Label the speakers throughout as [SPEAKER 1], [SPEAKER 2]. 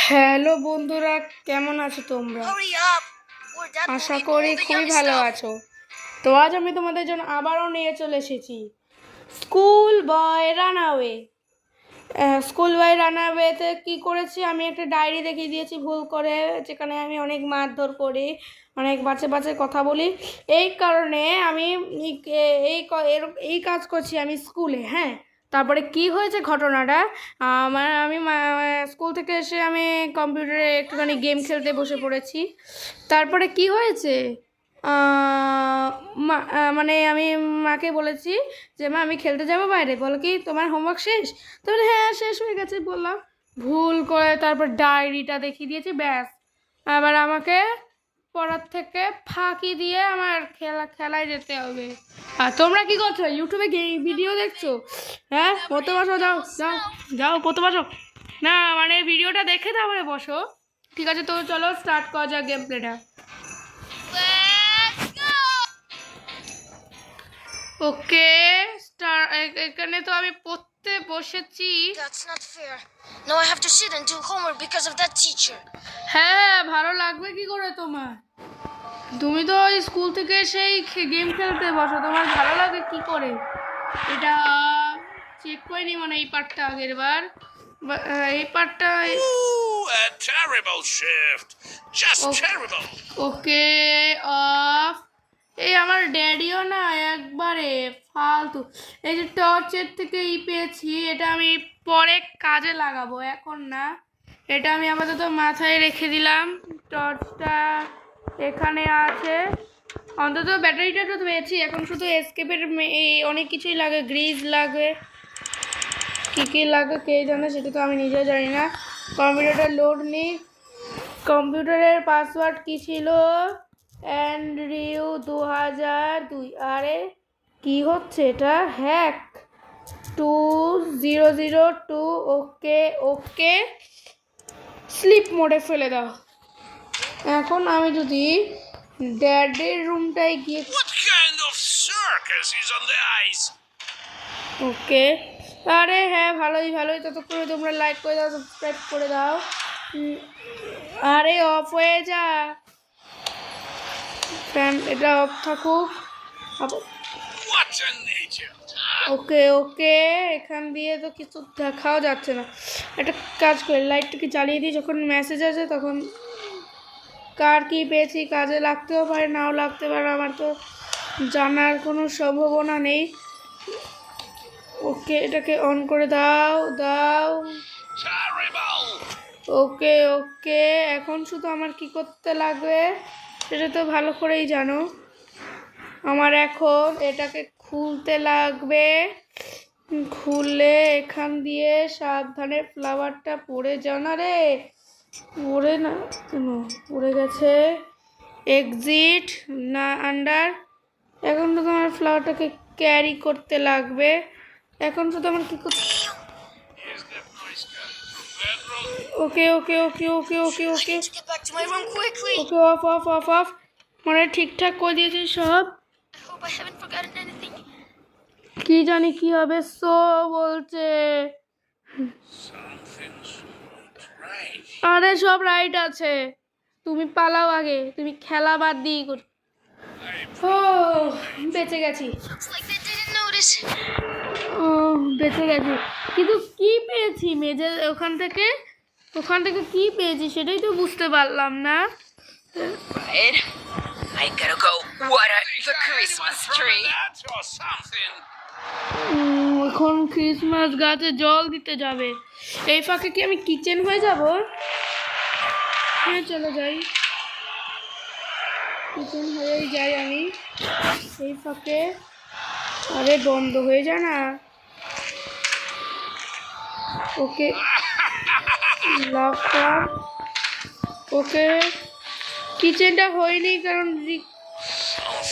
[SPEAKER 1] Hello বন্ধুরা, কেমন আছো তোমরা? আশা করি খুবই ভালো আছো। তো আজ আমি তোমাদের জন্য আবারও নিয়ে চলে এসেছি স্কুল বয় রানঅ্যাওয়ে। স্কুল বয় রানঅ্যাওয়েতে কী করেছি, আমি একটা ডায়েরি দেখিয়ে দিয়েছি ভুল করে, যেখানে আমি অনেক মারধর করি, অনেক বাজে বাজে কথা বলি। এই কারণে আমি এই কাজ করছি আমি স্কুলে। হ্যাঁ, তারপরে কি হয়েছে ঘটনাটা, আমি স্কুল থেকে এসে আমি কম্পিউটারে একটুখানি গেম খেলতে বসে পড়েছি। তারপরে কি হয়েছে, মানে আমি মাকে বলেছি যে মা আমি খেলতে যাবো বাইরে। বলো কি তোমার হোমওয়ার্ক শেষ? তারপরে হ্যাঁ শেষ হয়ে গেছে বললাম। ভুল করে তারপর ডায়েরিটা দেখিয়ে দিয়েছি, ব্যাস আবার আমাকে পড়ার থেকে ফাঁকি দিয়ে আমার খেলায় যেতে হবে। আর তোমরা কি করছো? ইউটিউবে ভিডিও দেখছো? হ্যাঁ, পড়তে বসো, যাও যাও যাও পড়তে বসো। না মানে ভিডিওটা দেখে তারপরে বসো। ঠিক আছে, তো চলো স্টার্ট করা যাক গেম প্লেটা। ওকে, এখানে তো আমি পড়তে বসেছি।
[SPEAKER 2] That's not fair. Now I have to sit and do homework because of that teacher.
[SPEAKER 1] হ্যাঁ, ভালো লাগবে কি করে তোমার? তুমি তো ওই স্কুল থেকে সেই গেম খেলতে বসো, তোমার ভালো লাগে কি করে? এটা চেক করে নি মানে এই পার্টটা আগের বার, এই পার্টটা।
[SPEAKER 3] A terrible shift. Just terrible.
[SPEAKER 1] Okay of. এই আমার ড্যাডিও না একবারে ফালতু। এই যে টর্চের থেকে পেয়েছি, এটা আমি পরে কাজে লাগাবো, এখন না। এটা আমি আপাতত মাথায় রেখে দিলাম। টর্চটা এখানে আছে, অন্তত ব্যাটারিটা তো পেয়েছি। এখন শুধু এসকেপের অনেক কিছুই লাগে, গ্রিজ লাগে, কী লাগে কে জানে, সেটা তো আমি নিজেও জানি না। কম্পিউটারটা লোড নিই। কম্পিউটারের পাসওয়ার্ড কী ছিল? অ্যান্ড্রিউ 2002। আরে কি হচ্ছে এটা? হ্যাক 2002। ওকে ওকে, স্লিপ মোডে ফেলে দাও। এখন আমি যদি ড্যাডের রুমটায় গিয়ে,
[SPEAKER 3] What kind of circus is on the ice?
[SPEAKER 1] ওকে, আরে হ্যাঁ ভালোই ততক্ষণে তোমরা লাইক করে দাও, সাবস্ক্রাইব করে দাও। আরে অফ হয়ে যা, ফ্যান এটা অফ থাকুক।
[SPEAKER 3] What a nature.
[SPEAKER 1] ওকে ওকে, এখান দিয়ে তো কিছু দেখাও যাচ্ছে না। একটা কাজ করি, লাইটটাকে জ্বালিয়ে দিই, যখন মেসেজ আসে তখন কার কী পেয়েছি কাজে লাগতেও পারে, নাও লাগতে পারে, আমার তো জানার কোনো সম্ভাবনা নেই। ওকে, এটাকে অন করে দাও।
[SPEAKER 3] Terrible.
[SPEAKER 1] ওকে ওকে, এখন শুধু আমার কি করতে লাগবে সেটা তো ভালো করেই জানো। আমার এখন এটাকে খুলতে লাগবে, খুলে এখান দিয়ে সাবধানে ফ্লাওয়ারটা পড়ে যাও না রে, পড়ে না কেন, পড়ে গেছে। এক্সিট না আন্ডার। এখন তো তোমার ফ্লাওয়ারটাকে ক্যারি করতে লাগবে। এখন শুধু আমার কি করতে,
[SPEAKER 3] Here's the voice gun. That roll.
[SPEAKER 1] Okay okay okay okay okay
[SPEAKER 2] I
[SPEAKER 1] okay
[SPEAKER 2] need to get back to my room quickly.
[SPEAKER 1] Okay, of মানে ঠিকঠাক করে দিয়েছি সব।
[SPEAKER 2] I hope I haven't forgotten anything.
[SPEAKER 1] কি জানি কি হবে, সো বলছে।
[SPEAKER 3] Something's not right.
[SPEAKER 1] আরে সব রাইট আছে, তুমি পালাও আগে, তুমি খেলা বাদ দিয়ে কর। ও বেঁচে গেছি,
[SPEAKER 2] Looks like they didn't notice.
[SPEAKER 1] ও বেঁচে গেছি। কিন্তু কি পেয়েছি মেজে, ওখান থেকে কি পেয়েছি সেটাই তো বুঝতে পারলাম না।
[SPEAKER 4] Right. I gotta go water the Christmas tree.
[SPEAKER 3] That or something.
[SPEAKER 1] এখন ক্রিসমাস গাছে জল দিতে যাবে। এই ফাঁকে কি আমি কিচেন হয়ে যাব? হ্যাঁ চলো যাই, কিচেন হয়েই যাই আমি এই ফাঁকে। আরে বন্ধ হয়ে যায় না। ওকে লাফটার, ওকে কিচেনটা হয়নি কারণ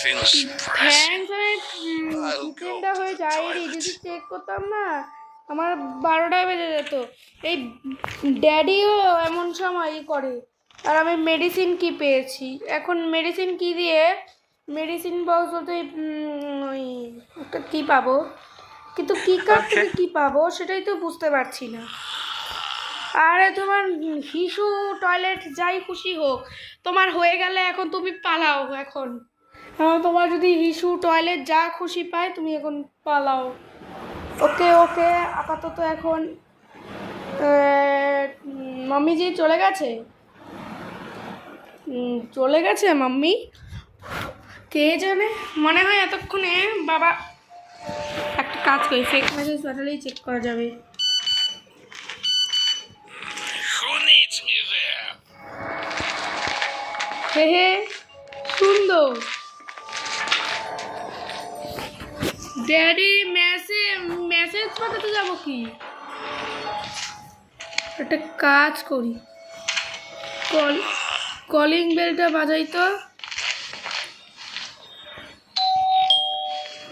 [SPEAKER 3] Something's pressing.
[SPEAKER 1] কিচেনটা হয়ে যায়নি, যদি চেক করতাম না আমার 12টায় বেজে যেত। এই ড্যাডিও এমন সময় করে। আর আমি মেডিসিন কি পেয়েছি, এখন মেডিসিন কি দিয়ে, মেডিসিন বক্স বলতে ওই একটা কী পাবো, কিন্তু কী কার থেকে কী পাবো সেটাই তো বুঝতে পারছি না। আরে তোমার হিসু টয়লেট যাই খুশি হোক, তোমার হয়ে গেলে এখন তুমি পালাও এখন। তোমার যদি হিসু টয়লেট যা খুশি পায় তুমি এখন পালাও। ওকে ওকে, আপাতত এখন মাম্মিজি চলে গেছে। চলে গেছে মাম্মি, কে জানে, মনে হয় এতক্ষণে বাবা একটা কাজ করি, ফেক মেসেজ পাঠালেই চেক করা যাবে।
[SPEAKER 3] Who needs me there?
[SPEAKER 1] হে হে, সুন্দর ড্যাডি মেসেজ পাঠাতে যাবো কি, একটা কাজ করি, কলিং বেলটা বাজাই তো।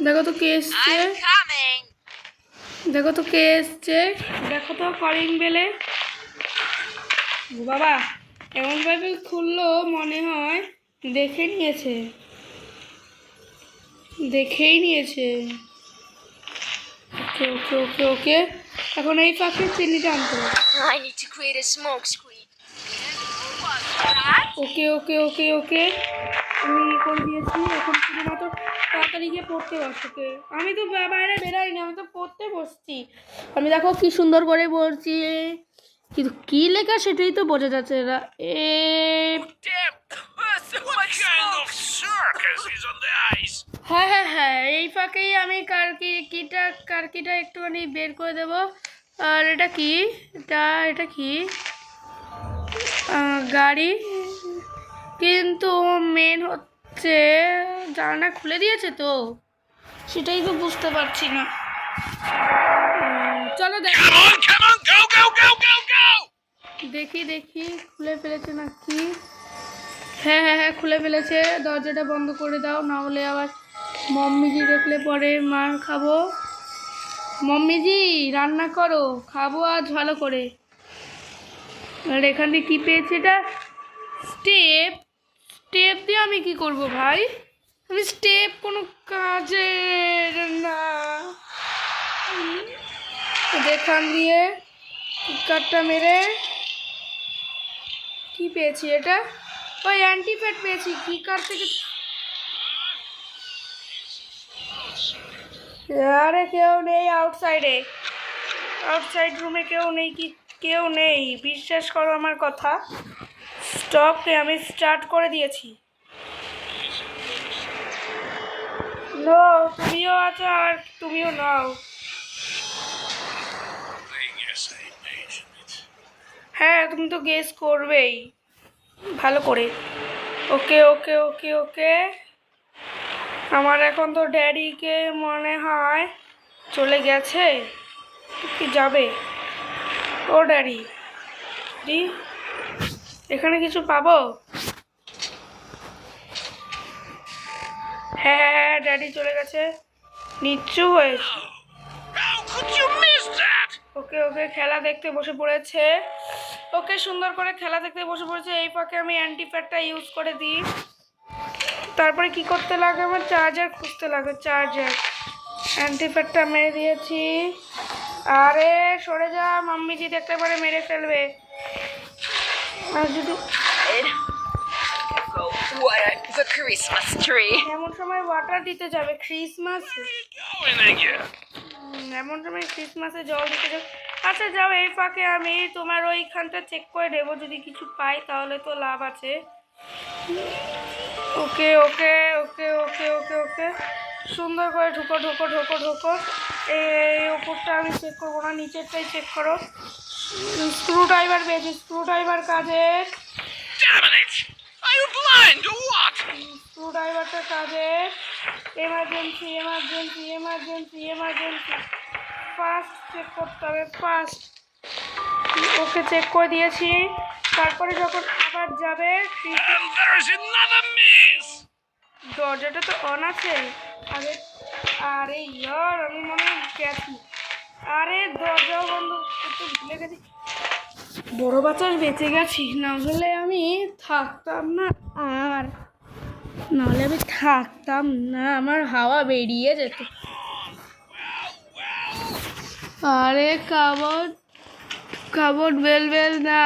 [SPEAKER 1] দেখো তো কে এসছে,
[SPEAKER 4] I'm coming.
[SPEAKER 1] দেখো তো কে এসছে, দেখো তো কলিং বেলে। বাবা এমনভাবে খুললো মনে হয় দেখেই নিয়েছে। ওকে ওকে ওকে ওকে, এখন এই পাখি চিনিটা আনতে হবে।
[SPEAKER 2] I need to create a smoke screen.
[SPEAKER 1] Okay okay okay ওকে, আমি করে দিয়েছি। এখন শুধুমাত্র তাড়াতাড়ি গিয়ে পড়তে বসতে, আমি তো বাইরে বেরাই না, আমি তো পড়তে বসছি। আমি দেখো কি সুন্দর করে বলছি, কিন্তু কি লেখা সেটাই তো বোঝা যাচ্ছে না।
[SPEAKER 3] Damn! What kind of circus is on the ice?
[SPEAKER 1] হ্যাঁ, এই ফাঁকেই আমি কারকিটা একটুখানি বের করে দেব। আর এটা কি, এটা কি গাড়ি, কিন্তু মেন হচ্ছে জানালা খুলে দিয়েছে তো, সেটাই তো বুঝতে পারছি না। চলো
[SPEAKER 3] Come on, go!
[SPEAKER 1] দেখি খুলে ফেলেছে না কি। হ্যাঁ খুলে ফেলেছে। দরজাটা বন্ধ করে দাও, না হলে আবার মম্মিজি দেখলে পরে মার খাবো। মম্মিজি রান্না করো, খাবো আজ ভালো করে। আর এখান থেকে কী পেয়েছি, এটা স্টেপ দিয়ে আমি কি করব ভাই, আমি স্টেপ কোনো কাজের না। এখান দিয়ে কিকারটা মেরে কি পেয়েছি, এটা ওই অ্যান্টিপ্যাড পেয়েছি কিকার থেকে। আরে কেউ নেই আউটসাইড রুমে কেউ নেই, বিশ্বাস করো আমার কথা। স্টপকে আমি স্টার্ট করে দিয়েছি। নো, তুমিও আছো আর তুমিও নাও।
[SPEAKER 3] I guess I mentioned it.
[SPEAKER 1] হ্যাঁ তুমি তো গেস করবেই ভালো করে। ওকে ওকে ওকে ওকে, আমার এখন তো ড্যাডিকে মনে হয় চলে গেছে, কি যাবে ও ড্যাডি, এখানে কিছু পাবো? হ্যাঁ ড্যাডি চলে গেছে, নিচ্ছু হয়েছে।
[SPEAKER 3] How could you miss that?
[SPEAKER 1] ওকে খেলা দেখতে বসে পড়েছে। ওকে সুন্দর করে খেলা দেখতে বসে পড়েছে। এই ফাঁকে আমি অ্যান্টিপ্যাডটা ইউজ করে দিই। তারপরে কি করতে লাগে, আমার চার্জার খুঁজতে লাগে, অ্যান্টিপ্যাডটা মেরে দিয়েছি। আরে সরে যা, মাম্মিজি দেখতে পারে মেরে ফেলবে। আর যদি
[SPEAKER 4] Go water the Christmas tree.
[SPEAKER 1] এমন সময় ওয়াটার দিতে যাবে ক্রিসমাস,
[SPEAKER 3] Going again.
[SPEAKER 1] এমন সময় ক্রিসমাসে জল দিতে যাবে। আচ্ছা যাও, এই ফাঁকে আমি তোমার ওইখানটা চেক করে দেবো, যদি কিছু পাই তাহলে তো লাভ আছে। ওকে ওকে ওকে ওকে ওকে ওকে, সুন্দর করে ঢোকো। এই ওপরটা আমি চেক করবো না, নিচেরটাই চেক করো। স্ক্রু ড্রাইভার পেয়েছি, স্ক্রু ড্রাইভার কাজের।
[SPEAKER 3] Damn it! Are you blind or what?
[SPEAKER 1] Screw ড্রাইভারটা কাজের। এমার্জেন্সি ফার্স্ট চেক করতে হবে, ফার্স্ট। ওকে চেক করে দিয়েছি। তারপরে যখন আবার যাবে,
[SPEAKER 3] And there is another miss!
[SPEAKER 1] দরজাটা তো অন আছে আগে। আরে ইয়ার, আমি মনে হয় গেছি। আরে দরজাও বন্ধ করতে ভুলে গেছি। বড় বাচ্চার বেঁচে গেছি, না হলে আমি থাকতাম না, আমার হাওয়া বেরিয়ে যেত। আরে কাবর কাপড় বেল বেল না,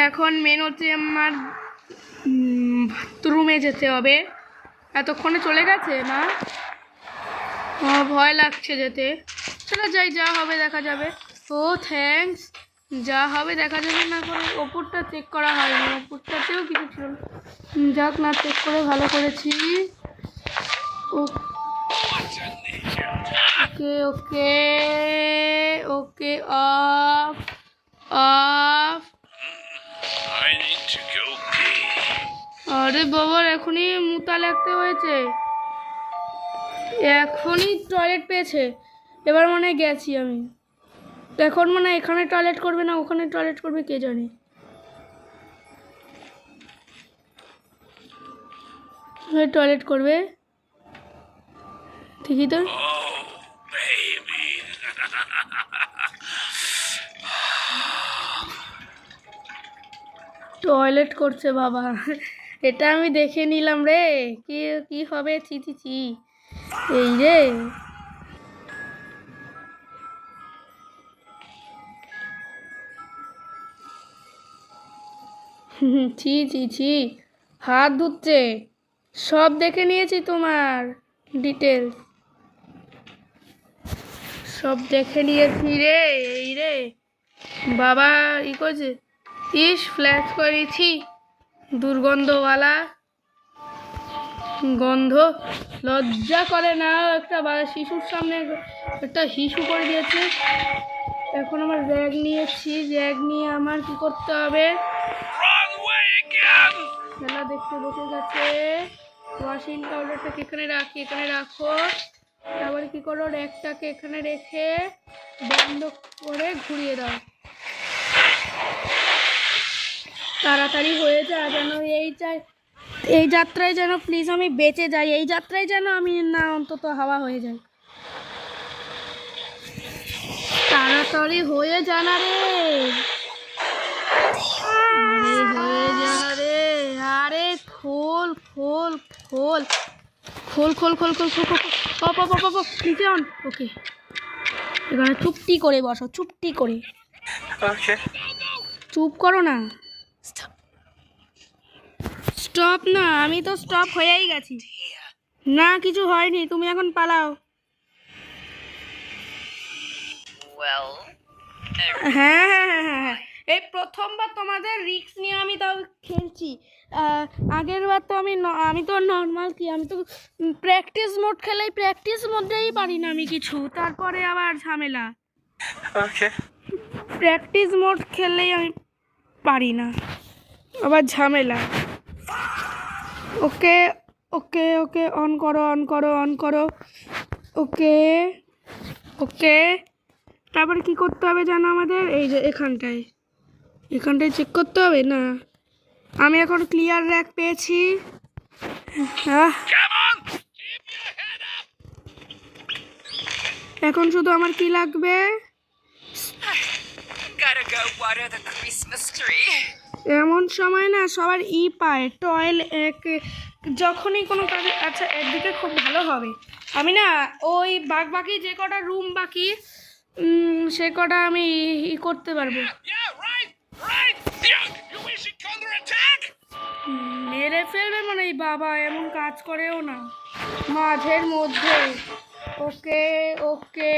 [SPEAKER 1] এখন মেন হচ্ছে আমার বাথরুমে যেতে হবে। এতক্ষণে চলে গেছে না, আমার ভয় লাগছে যেতে। চলো যাই, যা হবে দেখা যাবে। ও থ্যাঙ্কস, যা হবে দেখা যাবে। না করে ওপরটা চেক করা হয়নি, ওপরটাতেও কিছু ছিল না। যাক না, চেক করে ভালো করেছি। Okay okay okay, off off.
[SPEAKER 3] I need to go pee.
[SPEAKER 1] আরে বাবার, এখনই মুতা লাগতে হয়েছে, এখনই টয়লেট পেয়েছে। এবার মনে হয় গেছি আমি। এখন মনে হয় এখানে টয়লেট করবে না ওখানে টয়লেট করবে, কে জানে। টয়লেট করবে ঠিকই তো।
[SPEAKER 3] Oh, baby.
[SPEAKER 1] টয়লেট করছে বাবা, এটা আমি দেখে নিলাম রে। কি কি হবে, চি চি চি, এই রে। ছি ছি ছি, হাত ধুচ্ছে। সব দেখে নিয়েছি তোমার ডিটেলস, সব দেখে নিয়েছি রে। এই রে বাবা, ই করছে। ইস, ফ্ল্যাশ করেছি, দুর্গন্ধওয়ালা গন্ধ। লজ্জা করে না একটা শিশুর সামনে একটা হিসু করে দিয়েছে। এখন আমার র্যাগ নিয়েছি, র্যাগ নিয়ে আমার কি করতে হবে।
[SPEAKER 3] Wrong way again.
[SPEAKER 1] খেলা দেখতে বসে গেছে। ওয়াশিং পাউডারটাকে এখানে রাখি, এখানে রাখো। তারপরে কি করো, র্যাগটাকে এখানে রেখে বন্ধ করে ঘুরিয়ে দাও। তাড়াতাড়ি হয়ে যায় যেন, এই যাত্রায় যেন প্লিজ আমি বেঁচে যাই, এই যাত্রায় যেন আমি না অন্তত হাওয়া হয়ে যাই। তাড়াতাড়ি হয়ে জানা রে, আরে হয়ে জানা রে। আরে খোল খোল খোল খোল খোল খোল খোল খোল খোল। অপ অপ অপ অপ, নিচে অন। ওকে, এখানে চুপটি করে বসো, চুপটি করে।
[SPEAKER 3] Okay.
[SPEAKER 1] চুপ করো না। স্টপ না, আমি তো স্টপ হয়েই গেছি। না কিছু হয়নি, তুমি এখন পালাও।
[SPEAKER 4] Well,
[SPEAKER 1] হ্যাঁ হ্যাঁ হ্যাঁ হ্যাঁ হ্যাঁ, এই প্রথমবার তোমাদের রিস্ক নিয়ে আমি তাও খেলছি। আগের বার তো আমি তো নর্মাল, কি আমি তো প্র্যাকটিস মোড খেলেই, প্র্যাকটিস মোডেই পারি না আমি কিছু, তারপরে আবার ঝামেলা।
[SPEAKER 3] Okay.
[SPEAKER 1] প্র্যাকটিস মোড খেললেই আমি পারি না, আবার ঝামেলা। ওকে ওকে ওকে, অন করো অন করো অন করো। ওকে ওকে, তারপরে কি করতে হবে জানো আমাদের, এই যে এখানটায় চেক করতে হবে না। আমি এখন ক্লিয়ার র্যাক পেয়েছি।
[SPEAKER 3] Come on. Keep your head up.
[SPEAKER 1] এখন শুধু আমার কি লাগবে,
[SPEAKER 4] gotta go water the Christmas tree.
[SPEAKER 1] এমন সময় না সবার পায় যখনই কোনো কাজে। আচ্ছা, একদিকে খুব ভালো হবে, আমি না ওই বাকি যে কটা রুম বাকি সে কটা আমি করতে পারবো।
[SPEAKER 3] Yeah, right. You wish it counter attack?
[SPEAKER 1] মেরে ফেলবে মানে, এই বাবা এমন কাজ করেও না মাঝের মধ্যে। ওকে ওকে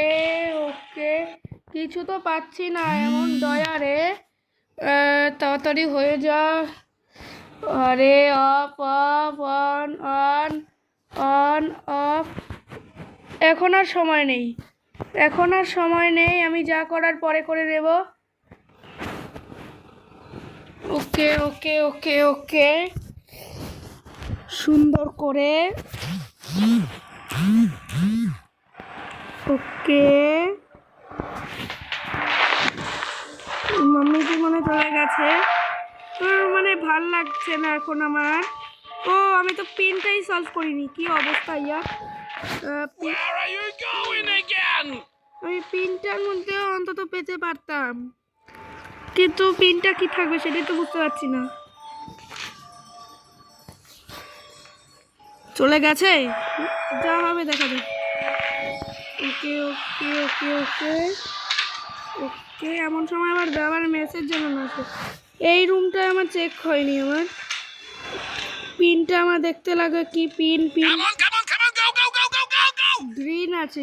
[SPEAKER 1] ওকে, কিছু তো পাচ্ছি না, এমন দয়া রে। তাড়াতাড়ি হয়ে যা। আরে of of, on on on of. এখন আর সময় নেই, এখন আর সময় নেই, আমি যা করার পরে করে নেব। ওকে ওকে ওকে ওকে, সুন্দর করে। ওকে, মাম্মি কি মনে চলে গেছে, মানে ভাল লাগছে না এখন আমার। ও, আমি তো পিনটাই সলভ করিনি, কি অবস্থা ইয়া।
[SPEAKER 3] Where are you going again?
[SPEAKER 1] আমি পিনটার মধ্যে অন্তত পেতে পারতাম, কিন্তু পিনটা কি থাকবে সেটাই তো বুঝতে পারছি না। চলে গেছে, যা হবে দেখা যাবে। ওকে ওকে ওকে ওকে ওকে, এমন সময় আবার মেসেজ জানানো আছে। এই রুমটা আমার চেক হয়নি, আমার পিনটা আমার দেখতে লাগে কি pin
[SPEAKER 3] Come on, go, go, go, go, go, go!
[SPEAKER 1] Green আছে,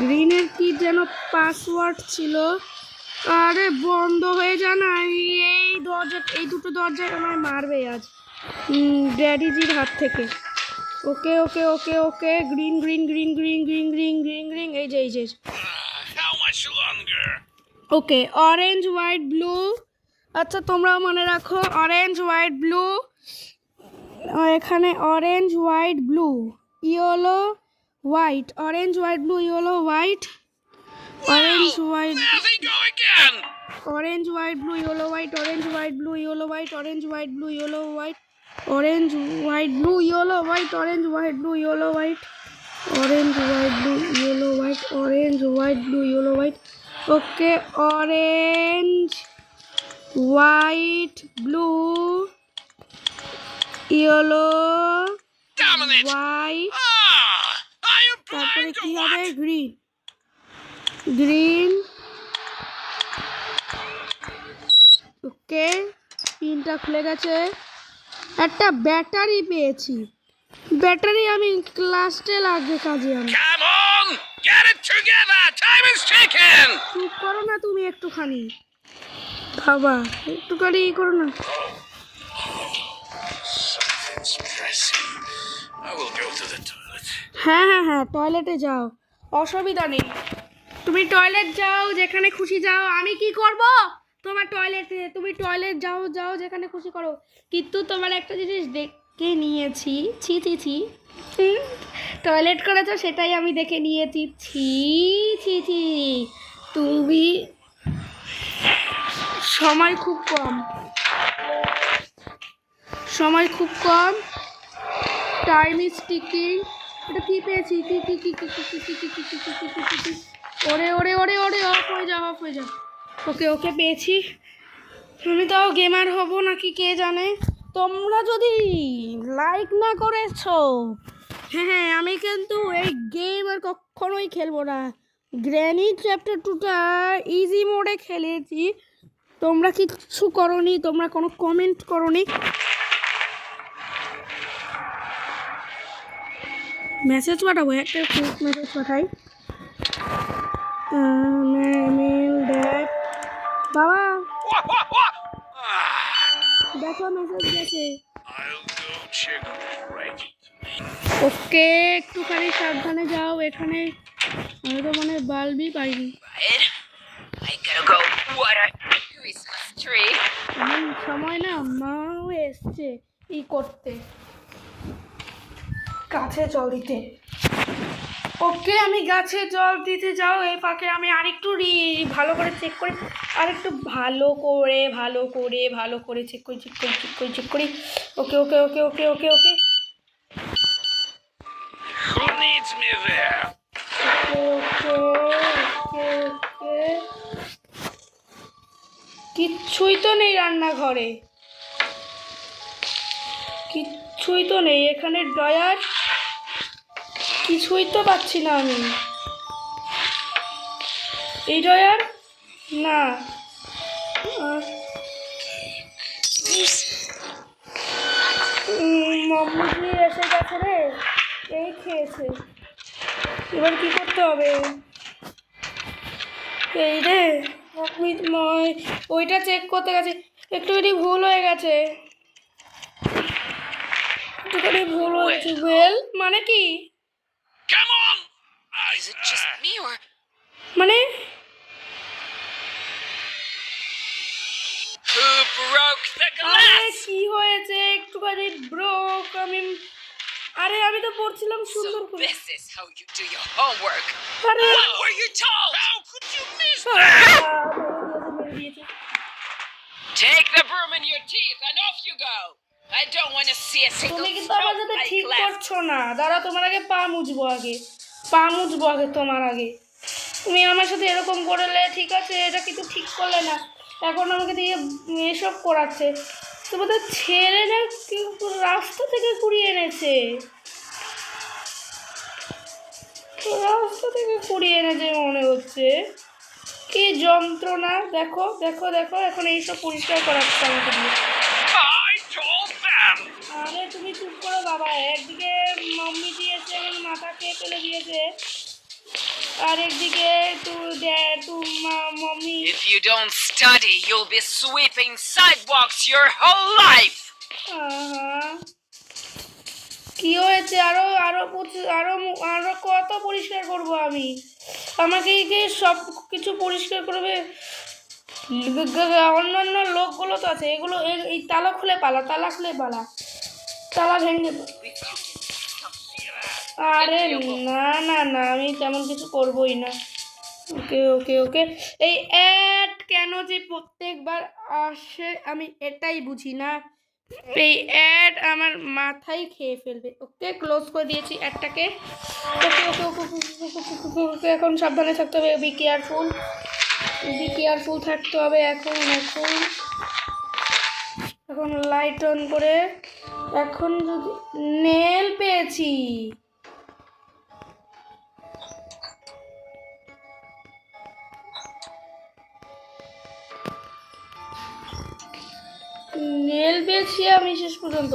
[SPEAKER 1] গ্রিনের কি যেন পাসওয়ার্ড ছিল। আরে বন্ধ হয়ে যা না, এই দুটো দরজায় আমায় মারবে আজ ড্যাডিজির হাত থেকে। Okay okay okay okay, green green green green green green green green, এই যে
[SPEAKER 3] How much longer?
[SPEAKER 1] Okay, orange white blue. আচ্ছা তোমরাও মনে রাখো, অরেঞ্জ হোয়াইট ব্লু, এখানে orange white blue yellow white, orange white blue yellow white, orange white
[SPEAKER 3] There they go again!
[SPEAKER 1] orange white blue yellow white, orange white blue yellow white, orange white blue yellow white, orange white blue yellow white, orange white blue yellow white, orange white blue yellow white, orange white blue yellow white. Okay, orange white blue yellow
[SPEAKER 3] Damn it!
[SPEAKER 1] white,
[SPEAKER 3] Ah! Are you
[SPEAKER 1] তারপরে
[SPEAKER 3] blind
[SPEAKER 1] কি
[SPEAKER 3] or
[SPEAKER 1] হবে,
[SPEAKER 3] what?
[SPEAKER 1] Green. ওকে, পিনটা খুলে গেছে। একটা battery পেয়েছি, battery আমি ক্লাসে লাগবে কাজে। আমি
[SPEAKER 3] Come on! Get it together! Time is ticking!
[SPEAKER 1] চুপ করো না তুমি একটুখানি, বাবা একটুখানি করো না।
[SPEAKER 3] Something's pressing. I will go to the toilet.
[SPEAKER 1] হ্যাঁ, টয়লেটে যাও, অসুবিধা নেই। তুমি টয়লেট যাও, যেখানে খুশি যাও, আমি কি করব তোমার টয়লেটে? তুমি টয়লেট যাও যেখানে খুশি করো, কিন্তু তোমার একটা জিনিস দেখে নিয়েছি। ছি টয়লেট করেছো সেটাই আমি দেখে নিয়েছি। ছি তুমি, সময় খুব কম, টাইম ইজ টিকিং। এটা কি পেয়েছি? কি ওরে অফ হয়ে যাও। ওকে পেয়েছি। আমি তাও গেমার হব নাকি কে জানে। তোমরা যদি লাইক না করেছো, হ্যাঁ আমি কিন্তু এই গেম আর কখনোই খেলবো না। গ্র্যানি চ্যাপ্টার 2টা ইজি মোডে খেলেছি, তোমরা কিচ্ছু করোনি, তোমরা কোনো কমেন্ট করোনি। মেসেজ পাঠাবো, একটা মেসেজ পাঠাই। মেল ড্যাড, বাবা
[SPEAKER 3] What?
[SPEAKER 1] দেখো মেসেজ গেছে।
[SPEAKER 3] I'll go check right.
[SPEAKER 1] ওকে, একটুখানি সাবধানে যাও, এখানে আমি তো মানে বাল্বই পাইনি।
[SPEAKER 4] Right? I gotta go water the Christmas tree.
[SPEAKER 1] এমন সময় না মাও এসছে করতে, গাছে জল দিতে। ওকে, আমি গাছে জল দিতে যাও, এই ফাঁকে আমি আরেকটু ভালো করে চেক করি, আরেকটু ভালো করে চেক করি। ওকে।
[SPEAKER 3] Who needs me there?
[SPEAKER 1] ওকে, কিচ্ছুই তো নেই রান্নাঘরে, কিচ্ছুই তো নেই এখানে। ড্রয়ার, কিছুই তো পাচ্ছি না আমি। এই ড্রয়ার না, মাম্মুজি এসে গেছে রে, এই খেয়েছে। এবার কি করতে হবে? এই রে, ওইটা চেক করতে গেছে, একটুখানি ভুল হয়ে গেছে। ওয়েল মানে কি?
[SPEAKER 3] Come on!
[SPEAKER 4] Is it just me or
[SPEAKER 1] মানে
[SPEAKER 3] Who broke the
[SPEAKER 1] আরে
[SPEAKER 3] glass?
[SPEAKER 1] কি হয়েছে? একটুখানি ব্রোক। আমি তো পড়ছিলাম সুন্দর
[SPEAKER 4] so
[SPEAKER 1] করে।
[SPEAKER 4] this is how you do your homework?
[SPEAKER 1] আরে
[SPEAKER 4] What were you told?
[SPEAKER 3] How could you miss
[SPEAKER 1] মেরে দিয়েছে।
[SPEAKER 4] Take the broom in your teeth and off you go. I don't want to see a single
[SPEAKER 1] তুমি কিন্তু আমার সাথে ঠিক
[SPEAKER 4] snowflake left.
[SPEAKER 1] করছো না। দাঁড়া, তোমার আগে পা মুছবো আগে তোমার আগে। তুমি আমার সাথে এরকম করলে ঠিক আছে, এটা কিন্তু ঠিক করলে না। এখন আমাকে দিয়ে এসব করাচ্ছে। তোমাদের ছেলে না রাস্তা থেকে কুড়িয়ে এনেছে, মনে হচ্ছে। কি যন্ত্রণা! দেখো দেখো দেখো, এখন এইসব পরিষ্কার করাচ্ছে আমাকে দিয়ে।
[SPEAKER 3] I told them!
[SPEAKER 1] আরে তুমি চুপ করো বাবা, একদিকে মাম্মি দিয়েছে আমার মাথা খেয়ে ফেলে দিয়েছে, আর একদিকে mummy.
[SPEAKER 4] If you don't study, you'll be sweeping sidewalks your whole life!
[SPEAKER 1] কি হয়েছে? আরো আরো আরো আরো কত পরিষ্কার করব আমি? আমাকে কি সব কিছু পরিষ্কার করবে? অন্যান্য লোকগুলো তো আছে, এগুলো এই তালা খুলে পালা, তালা খুলে পালা, তালা ভেঙে। আরে না না না, আমি তেমন কিছু করবোই না। ওকে ওকে ওকে, এই অ্যাড কেন যে প্রত্যেকবার আসে আমি এটাই বুঝি না। এই অ্যাড আমার মাথায় খেয়ে ফেলবে। ওকে, ক্লোজ করে দিয়েছি অ্যাডটাকে। ওকে ওকে ওকে ওকে, এখন সাবধানে থাকতে হবে, বি কেয়ারফুল, বি কেয়ারফুল থাকতে হবে। এখন এখন এখন লাইট অন করে, এখন যদি নেল পেয়েছি, নেল পেয়েছি আমি শেষ পর্যন্ত।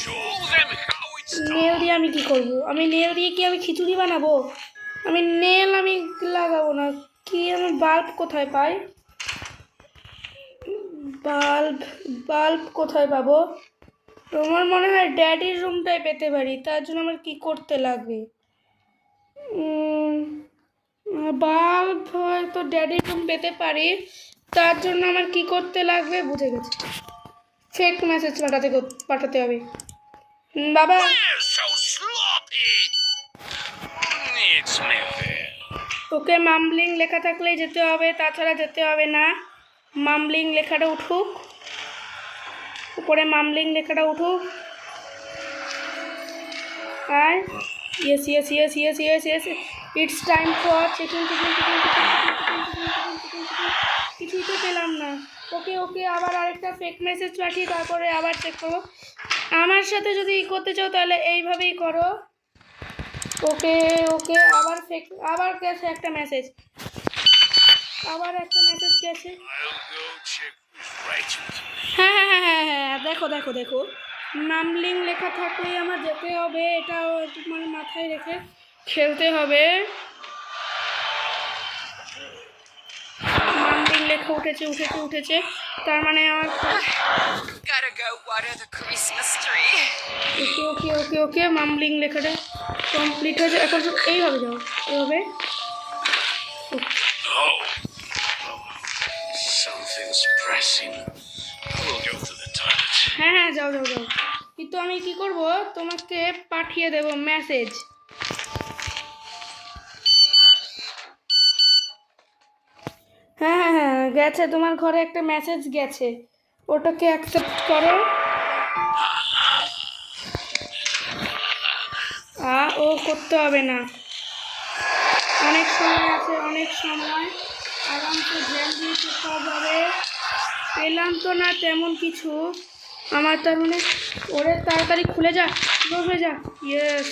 [SPEAKER 3] Show them how it's
[SPEAKER 1] nail দিয়ে আমি কি করব? আমি নেল দিয়ে কি আমি খিচুড়ি বানাবো? আমি নেল আমি লাগাবো না। কি আমি বাল্ব কোথায় পাই? বাল্ব বাল্ব কোথায় পাবো? তোমার মনে হয় ড্যাডির রুমটাই পেতে পারি, তার জন্য আমার কি করতে লাগবে? বাল্ব হয়তো ড্যাডির রুম পেতে পারি, তার জন্য আমার কি করতে লাগবে বুঝে গেছি। ফেক মেসেজ পাঠাতে হবে। বাবা,
[SPEAKER 3] We're so sloppy! It's never.
[SPEAKER 1] ওকে মামব্লিং লেখা থাকলেই যেতে হবে, তাছাড়া যেতে হবে না। মামব্লিং লেখাটা উঠুক, উপরে মামব্লিং লেখাটা উঠুক। আর yes yes yes yes yes yes, it's time for checking checking checking কিছুই তো পেলাম না। ওকে ওকে, আবার আরেকটা ফেক মেসেজ পাঠিয়ে তারপরে আবার চেক করো। আমার সাথে যদি করতে চাও তাহলে এইভাবেই করো। ওকে ওকে, আবার ফেক, আবার গেছে একটা মেসেজ, আবার একটা মেসেজ গেছে।
[SPEAKER 3] I'll go check with Rachel.
[SPEAKER 1] হ্যাঁ হ্যাঁ হ্যাঁ হ্যাঁ হ্যাঁ, দেখো দেখো দেখো, মামলিং লেখা থাকলেই আমার যেতে হবে, এটাও তোমার মাথায় রেখে খেলতে হবে। মামলিং লেখা উঠেছে উঠেছে উঠেছে, তার মানে আমার।
[SPEAKER 4] Gotta go water the Christmas tree.
[SPEAKER 1] Okay okay okay ওকে, মামলিং লেখাটা কমপ্লিট হয়েছে। এখন শুধু এইভাবে যাও, এইভাবে।
[SPEAKER 3] Oh. Something's pressing. We'll go to the toilet.
[SPEAKER 1] হ্যাঁ হ্যাঁ, যাও যাও যাও, কিন্তু আমি কি করব, তোমাকে পাঠিয়ে দেব মেসেজ। হ্যাঁ হ্যাঁ হ্যাঁ, গেছে, তোমার ঘরে একটা মেসেজ গেছে, ওটাকে অ্যাকসেপ্ট করো। ও করতে হবে না, অনেক সময় আছে, অনেক সময় আরামসে ধ্যান দিয়ে সব হবে। পেলাম তো না তেমন কিছু, আমার তার মানে, ওরে তাড়াতাড়ি খুলে যা, ক্লোজ হয়ে যা। ইয়েস,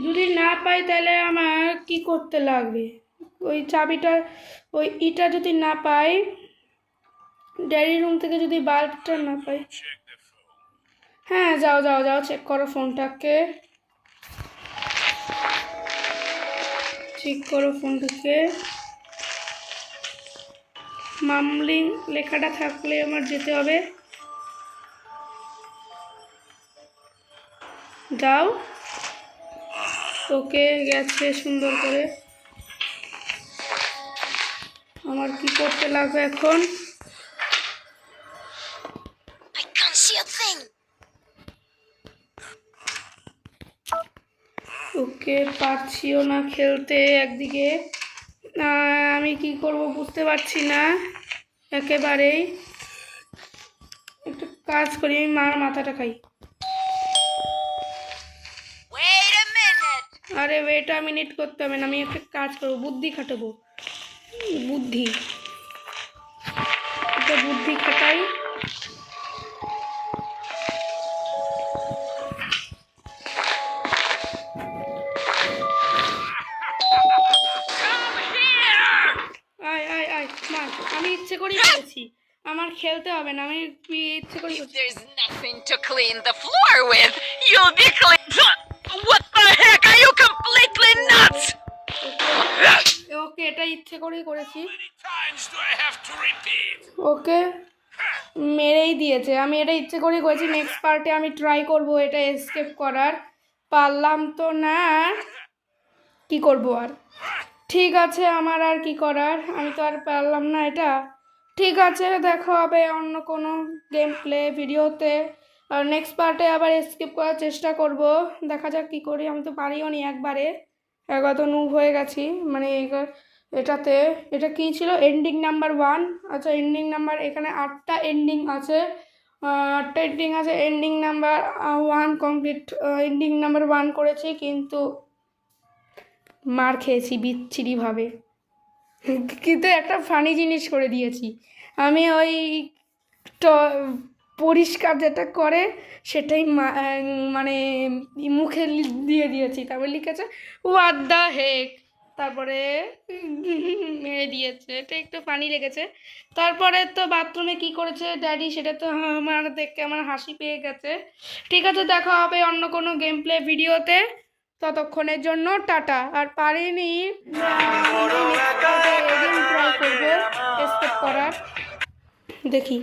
[SPEAKER 1] যদি না পাই তাহলে আমার কি করতে লাগবে? ওই চাবিটা, ওই ইটা যদি না পাই, ড্যাডি রুম থেকে যদি বাল্বটা না পাই।
[SPEAKER 3] Check the phone.
[SPEAKER 1] হ্যাঁ, যাও যাও যাও, চেক করো ফোনটাকে, চেক করো ফোনটাকে। মামলিং লেখাটা থাকলে আমার যেতে হবে। যাও, ওকে গেছে সুন্দর করে। আমার কি করতে লাগবে এখন?
[SPEAKER 2] I can't see a thing.
[SPEAKER 1] ওকে, পারছিও না খেলতে একদিকে। আমি কি করব বুঝতে পারছি না একেবারেই। একটা কাজ করি, আমি মার মাথাটা খাই।
[SPEAKER 4] Wait a minute.
[SPEAKER 1] আরে ওয়েট আ মিনিট করতে হবে না, আমি একটা কাজ করবো, বুদ্ধি খাটাবো। বুদ্ধি, একটা বুদ্ধি খাটাই।
[SPEAKER 3] Come here!
[SPEAKER 1] মার মার, আমি ইচ্ছে করেই করেছি, আমার খেলতে হবে না, আমি ইচ্ছে করেই
[SPEAKER 4] If
[SPEAKER 1] করছি।
[SPEAKER 4] there's nothing to clean the floor with, you'll be clean. What the heck? Are you completely nuts?
[SPEAKER 1] ওকে, এটা ইচ্ছে করেই করেছি।
[SPEAKER 3] How many times do I have to repeat?
[SPEAKER 1] ওকে, মেরেই দিয়েছে, আমি এটা ইচ্ছে করেই করেছি। নেক্সট পার্টে আমি ট্রাই করব এটা এসকেপ করার, পারলাম তো না, কি করব আর। ঠিক আছে, আমার আর কি করার, আমি তো আর পারলাম না এটা। ঠিক আছে, দেখা হবে অন্য কোনো গেম প্লে ভিডিওতে, আর নেক্সট পার্টে আবার এসকেপ করার চেষ্টা করব, দেখা যাক কী করি। আমি তো পারিও নি একবারে, একবার তো নুব হয়ে গেছি, মানে এটাতে। এটা কী ছিল, এন্ডিং নাম্বার 1। আচ্ছা, এন্ডিং নাম্বার, এখানে 8টা এন্ডিং আছে, 8টা এন্ডিং আছে। Ending number 1 complete, ending number 1 করেছি, কিন্তু মার খেয়েছি বিচ্ছিরিভাবে। কিন্তু একটা ফানি জিনিস করে দিয়েছি আমি, ওই পরিষ্কার যেটা করে সেটাই মানে মুখে দিয়ে দিয়েছি, তারপরে লিখেছে হোয়াট দ্য হেক, তারপরে মেরে দিয়েছে। এটা একটু ফানি লেগেছে। তারপরে তো বাথরুমে কি করেছে ড্যাডি, সেটা তো আমার দেখে আমার হাসি পেয়ে গেছে। ঠিক আছে, দেখা হবে অন্য কোনো গেম প্লে ভিডিওতে, ততক্ষণের জন্য টাটা। আর পারিনি, ট্রাই করবো এসকেপ করার, দেখি।